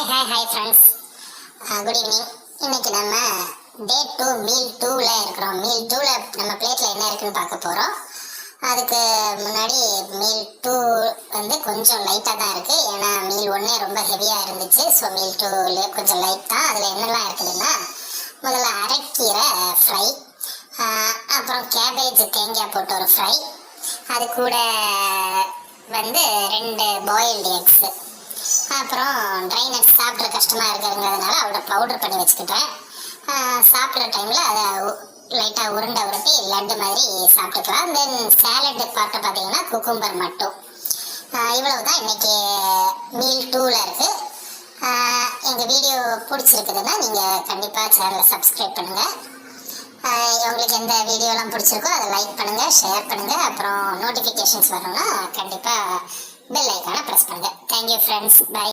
Hi friends, good evening. இன்னைக்கு நம்ம டே 2 meal 2ல் இருக்கிறோம். மீல் 2ல் நம்ம பிளேட்டில் என்ன இருக்குன்னு பார்க்க போகிறோம். அதுக்கு முன்னாடி மீல் 2 வந்து கொஞ்சம் லைட்டாக தான் இருக்குது. ஏன்னா மீல் 1 ரொம்ப ஹெவியாக இருந்துச்சு. ஸோ மீல் 2ல கொஞ்சம் லைட் தான். அதில் என்னெல்லாம் இருக்குதுன்னா, முதல்ல அரைக்கீரை ஃப்ரை, அப்புறம் கேபேஜ் தேங்காய் போட்டு ஒரு ஃப்ரை, அது கூட வந்து 2 பாயில்டு எக்ஸு, அப்புறம் ட்ரை நட்ஸ் சாப்பிட்ற கஷ்டமாக இருக்கிறதுனால அவளை பவுடர் பண்ணி வச்சுக்கிட்டேன். சாப்பிட்ற டைமில் அதை லைட்டாக உருட்டி லட்டு மாதிரி சாப்பிட்டுக்கலாம். தென் சேலட் பார்ட்டை பார்த்தீங்கன்னா குக்கும்பர் மட்டும். இவ்வளவு தான் இன்றைக்கி மீல் 2ல் இருக்குது. எங்கள் வீடியோ பிடிச்சிருக்குதுன்னா நீங்கள் கண்டிப்பாக சேனலை சப்ஸ்கிரைப் பண்ணுங்கள். உங்களுக்கு எந்த வீடியோலாம் பிடிச்சிருக்கோ அதை லைக் பண்ணுங்கள், ஷேர் பண்ணுங்கள். அப்புறம் நோட்டிஃபிகேஷன்ஸ் வரணும்னா கண்டிப்பாக பெல் ஐக்கானை ப்ரெஸ் பண்ணுங்கள். Thank you friends, by.